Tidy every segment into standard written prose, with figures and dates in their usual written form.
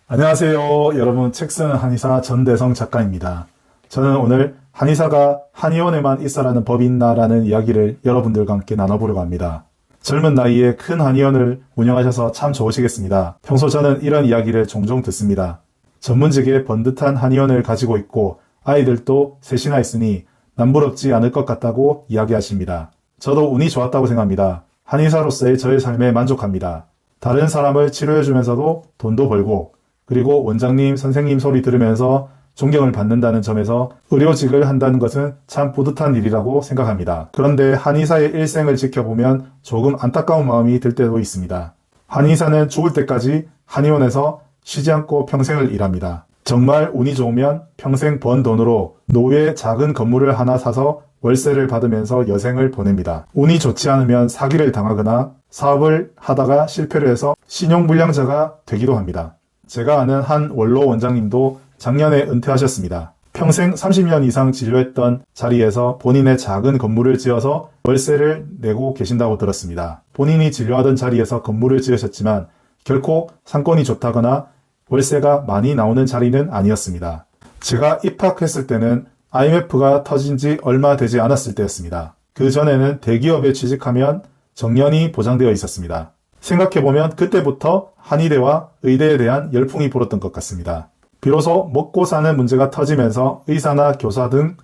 안녕하세요. 여러분, 책 쓰는 한의사 전대성 작가입니다. 저는 오늘 한의사가 한의원에만 있어라는 법이 있나라는 이야기를 여러분들과 함께 나눠보려고 합니다. 젊은 나이에 큰 한의원을 운영하셔서 참 좋으시겠습니다. 평소 저는 이런 이야기를 종종 듣습니다. 전문직에 번듯한 한의원을 가지고 있고 아이들도 셋이나 있으니 남부럽지 않을 것 같다고 이야기하십니다. 저도 운이 좋았다고 생각합니다. 한의사로서의 저의 삶에 만족합니다. 다른 사람을 치료해주면서도 돈도 벌고 그리고 원장님, 선생님 소리 들으면서 존경을 받는다는 점에서 의료직을 한다는 것은 참 뿌듯한 일이라고 생각합니다. 그런데 한의사의 일생을 지켜보면 조금 안타까운 마음이 들 때도 있습니다. 한의사는 죽을 때까지 한의원에서 쉬지 않고 평생을 일합니다. 정말 운이 좋으면 평생 번 돈으로 노후에 작은 건물을 하나 사서 월세를 받으면서 여생을 보냅니다. 운이 좋지 않으면 사기를 당하거나 사업을 하다가 실패를 해서 신용불량자가 되기도 합니다. 제가 아는 한 원로 원장님도 작년에 은퇴하셨습니다. 평생 30년 이상 진료했던 자리에서 본인의 작은 건물을 지어서 월세를 내고 계신다고 들었습니다. 본인이 진료하던 자리에서 건물을 지으셨지만 결코 상권이 좋다거나 월세가 많이 나오는 자리는 아니었습니다. 제가 입학했을 때는 IMF가 터진 지 얼마 되지 않았을 때였습니다. 그 전에는 대기업에 취직하면 정년이 보장되어 있었습니다. 생각해보면 그때부터 한의대와 의대에 대한 열풍이 불었던 것 같습니다. 비로소 먹고 사는 문제가 터지면서 의사나 교사 등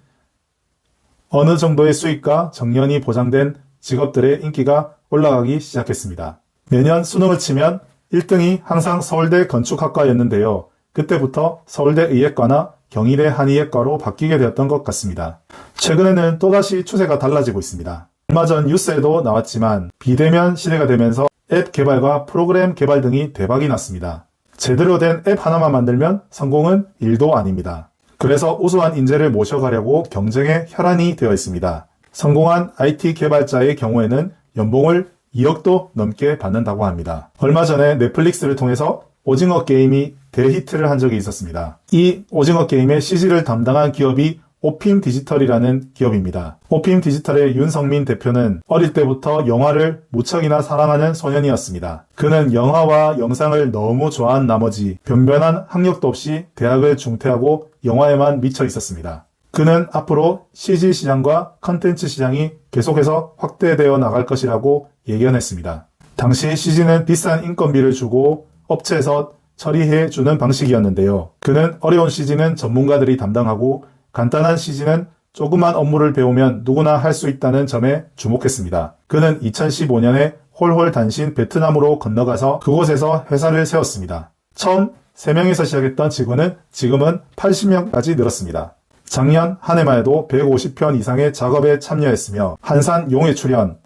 어느 정도의 수익과 정년이 보장된 직업들의 인기가 올라가기 시작했습니다. 매년 수능을 치면 1등이 항상 서울대 건축학과였는데요. 그때부터 서울대 의예과나 경희대 한의예과로 바뀌게 되었던 것 같습니다. 최근에는 또다시 추세가 달라지고 있습니다. 얼마 전 뉴스에도 나왔지만 비대면 시대가 되면서 앱 개발과 프로그램 개발 등이 대박이 났습니다. 제대로 된 앱 하나만 만들면 성공은 1도 아닙니다. 그래서 우수한 인재를 모셔가려고 경쟁에 혈안이 되어 있습니다. 성공한 IT 개발자의 경우에는 연봉을 2억도 넘게 받는다고 합니다. 얼마 전에 넷플릭스를 통해서 오징어 게임이 대히트를 한 적이 있었습니다. 이 오징어 게임의 CG를 담당한 기업이 오핌 디지털이라는 기업입니다. 오핌 디지털의 윤성민 대표는 어릴 때부터 영화를 무척이나 사랑하는 소년이었습니다. 그는 영화와 영상을 너무 좋아한 나머지 변변한 학력도 없이 대학을 중퇴하고 영화에만 미쳐 있었습니다. 그는 앞으로 CG 시장과 컨텐츠 시장이 계속해서 확대되어 나갈 것이라고 예견했습니다. 당시 CG는 비싼 인건비를 주고 업체에서 처리해주는 방식이었는데요. 그는 어려운 CG는 전문가들이 담당하고 간단한 CG는 조그만 업무를 배우면 누구나 할 수 있다는 점에 주목했습니다. 그는 2015년에 홀홀단신 베트남으로 건너가서 그곳에서 회사를 세웠습니다. 처음 3명에서 시작했던 직원은 지금은 80명까지 늘었습니다. 작년 한 해만 해도 150편 이상의 작업에 참여했으며 한산 용의 출연,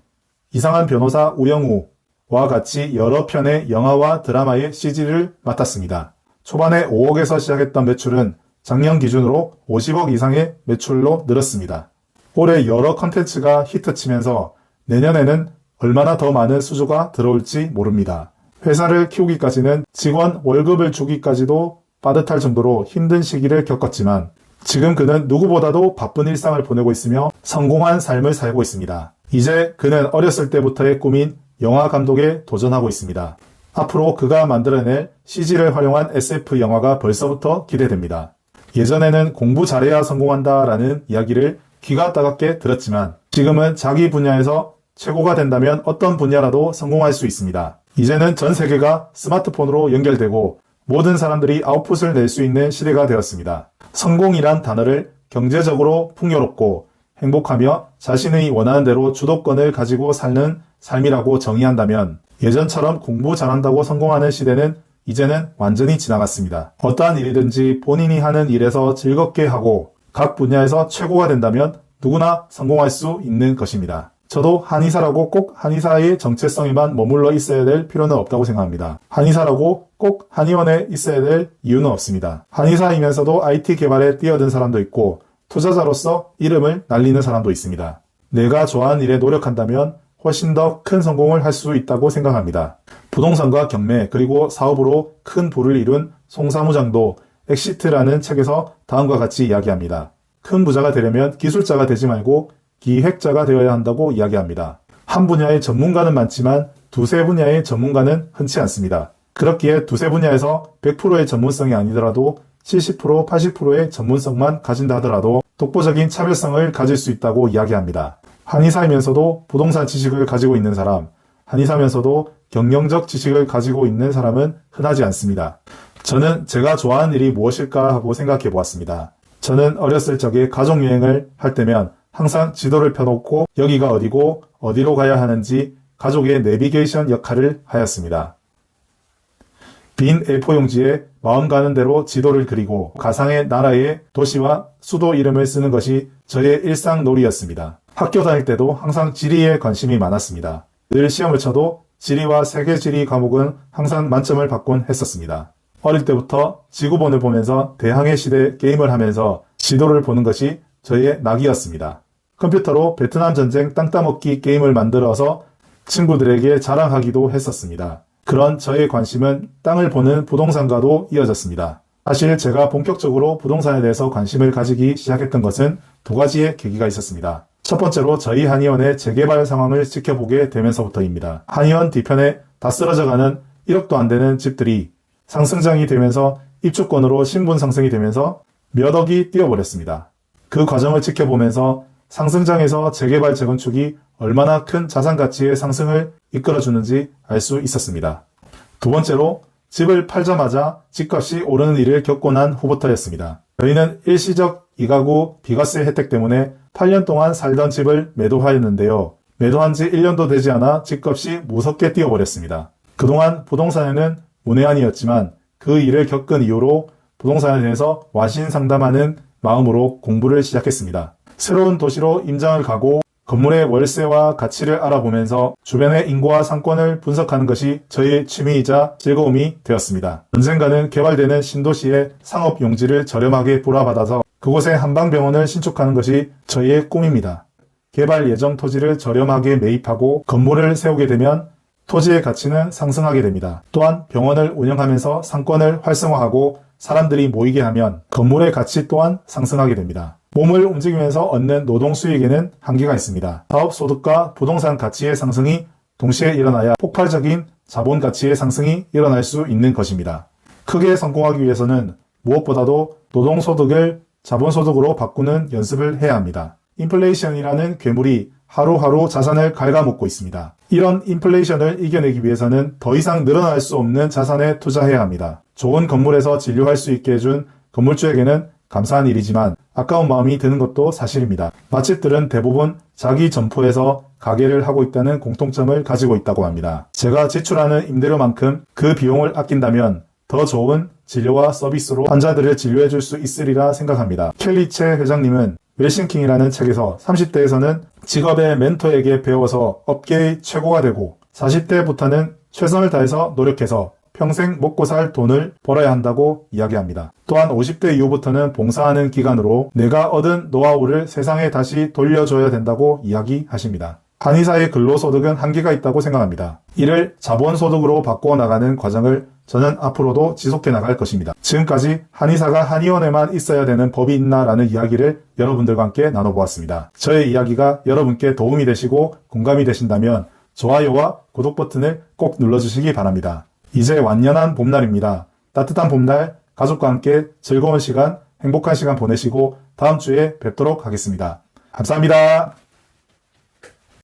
이상한 변호사 우영우와 같이 여러 편의 영화와 드라마의 CG를 맡았습니다. 초반에 5억에서 시작했던 매출은 작년 기준으로 50억 이상의 매출로 늘었습니다. 올해 여러 컨텐츠가 히트치면서 내년에는 얼마나 더 많은 수주가 들어올지 모릅니다. 회사를 키우기까지는 직원 월급을 주기까지도 빠듯할 정도로 힘든 시기를 겪었지만 지금 그는 누구보다도 바쁜 일상을 보내고 있으며 성공한 삶을 살고 있습니다. 이제 그는 어렸을 때부터의 꿈인 영화 감독에 도전하고 있습니다. 앞으로 그가 만들어낼 CG를 활용한 SF 영화가 벌써부터 기대됩니다. 예전에는 공부 잘해야 성공한다라는 이야기를 귀가 따갑게 들었지만 지금은 자기 분야에서 최고가 된다면 어떤 분야라도 성공할 수 있습니다. 이제는 전 세계가 스마트폰으로 연결되고 모든 사람들이 아웃풋을 낼 수 있는 시대가 되었습니다. 성공이란 단어를 경제적으로 풍요롭고 행복하며 자신의 원하는 대로 주도권을 가지고 사는 삶이라고 정의한다면 예전처럼 공부 잘한다고 성공하는 시대는 이제는 완전히 지나갔습니다. 어떠한 일이든지 본인이 하는 일에서 즐겁게 하고 각 분야에서 최고가 된다면 누구나 성공할 수 있는 것입니다. 저도 한의사라고 꼭 한의사의 정체성에만 머물러 있어야 될 필요는 없다고 생각합니다. 한의사라고 꼭 한의원에 있어야 될 이유는 없습니다. 한의사이면서도 IT 개발에 뛰어든 사람도 있고 투자자로서 이름을 날리는 사람도 있습니다. 내가 좋아하는 일에 노력한다면 훨씬 더 큰 성공을 할 수 있다고 생각합니다. 부동산과 경매 그리고 사업으로 큰 부를 이룬 송사무장도 엑시트라는 책에서 다음과 같이 이야기합니다. 큰 부자가 되려면 기술자가 되지 말고 기획자가 되어야 한다고 이야기합니다. 한 분야의 전문가는 많지만 두세 분야의 전문가는 흔치 않습니다. 그렇기에 두세 분야에서 100%의 전문성이 아니더라도 70%, 80%의 전문성만 가진다 하더라도 독보적인 차별성을 가질 수 있다고 이야기합니다. 한의사이면서도 부동산 지식을 가지고 있는 사람, 한의사면서도 경영적 지식을 가지고 있는 사람은 흔하지 않습니다. 저는 제가 좋아하는 일이 무엇일까 하고 생각해 보았습니다. 저는 어렸을 적에 가족여행을 할 때면 항상 지도를 펴놓고 여기가 어디고 어디로 가야 하는지 가족의 내비게이션 역할을 하였습니다. 빈 A4용지에 마음 가는 대로 지도를 그리고 가상의 나라의 도시와 수도 이름을 쓰는 것이 저의 일상놀이였습니다. 학교 다닐 때도 항상 지리에 관심이 많았습니다. 늘 시험을 쳐도 지리와 세계지리 과목은 항상 만점을 받곤 했었습니다. 어릴 때부터 지구본을 보면서 대항해 시대 게임을 하면서 지도를 보는 것이 저의 낙이었습니다. 컴퓨터로 베트남 전쟁 땅 따먹기 게임을 만들어서 친구들에게 자랑하기도 했었습니다. 그런 저의 관심은 땅을 보는 부동산과도 이어졌습니다. 사실 제가 본격적으로 부동산에 대해서 관심을 가지기 시작했던 것은 두 가지의 계기가 있었습니다. 첫 번째로 저희 한의원의 재개발 상황을 지켜보게 되면서부터입니다. 한의원 뒤편에 다 쓰러져가는 1억도 안 되는 집들이 상승장이 되면서 입주권으로 신분 상승이 되면서 몇 억이 뛰어버렸습니다. 그 과정을 지켜보면서 상승장에서 재개발 재건축이 얼마나 큰 자산 가치의 상승을 이끌어주는지 알 수 있었습니다. 두 번째로 집을 팔자마자 집값이 오르는 일을 겪고 난 후부터였습니다. 저희는 일시적 이가구 비과세 혜택 때문에 8년 동안 살던 집을 매도하였는데요. 매도한 지 1년도 되지 않아 집값이 무섭게 뛰어버렸습니다. 그동안 부동산에는 문외한이었지만 그 일을 겪은 이후로 부동산에 대해서 와신 상담하는 마음으로 공부를 시작했습니다. 새로운 도시로 임장을 가고 건물의 월세와 가치를 알아보면서 주변의 인구와 상권을 분석하는 것이 저의 취미이자 즐거움이 되었습니다. 언젠가는 개발되는 신도시의 상업 용지를 저렴하게 불화받아서 그곳에 한방병원을 신축하는 것이 저희의 꿈입니다. 개발 예정 토지를 저렴하게 매입하고 건물을 세우게 되면 토지의 가치는 상승하게 됩니다. 또한 병원을 운영하면서 상권을 활성화하고 사람들이 모이게 하면 건물의 가치 또한 상승하게 됩니다. 몸을 움직이면서 얻는 노동 수익에는 한계가 있습니다. 사업 소득과 부동산 가치의 상승이 동시에 일어나야 폭발적인 자본 가치의 상승이 일어날 수 있는 것입니다. 크게 성공하기 위해서는 무엇보다도 노동 소득을 자본 소득으로 바꾸는 연습을 해야 합니다. 인플레이션이라는 괴물이 하루하루 자산을 갉아먹고 있습니다. 이런 인플레이션을 이겨내기 위해서는 더 이상 늘어날 수 없는 자산에 투자해야 합니다. 좋은 건물에서 진료할 수 있게 해준 건물주에게는 감사한 일이지만 아까운 마음이 드는 것도 사실입니다. 맛집들은 대부분 자기 점포에서 가게를 하고 있다는 공통점을 가지고 있다고 합니다. 제가 지출하는 임대료만큼 그 비용을 아낀다면 더 좋은 진료와 서비스로 환자들을 진료해 줄 수 있으리라 생각합니다. 켈리 채 회장님은 웰싱킹이라는 책에서 30대에서는 직업의 멘토에게 배워서 업계의 최고가 되고 40대부터는 최선을 다해서 노력해서 평생 먹고 살 돈을 벌어야 한다고 이야기합니다. 또한 50대 이후부터는 봉사하는 기간으로 내가 얻은 노하우를 세상에 다시 돌려줘야 된다고 이야기하십니다. 한의사의 근로소득은 한계가 있다고 생각합니다. 이를 자본소득으로 바꿔나가는 과정을 저는 앞으로도 지속해 나갈 것입니다. 지금까지 한의사가 한의원에만 있어야 되는 법이 있나라는 이야기를 여러분들과 함께 나눠보았습니다. 저의 이야기가 여러분께 도움이 되시고 공감이 되신다면 좋아요와 구독 버튼을 꼭 눌러주시기 바랍니다. 이제 완연한 봄날입니다. 따뜻한 봄날 가족과 함께 즐거운 시간, 행복한 시간 보내시고 다음 주에 뵙도록 하겠습니다. 감사합니다.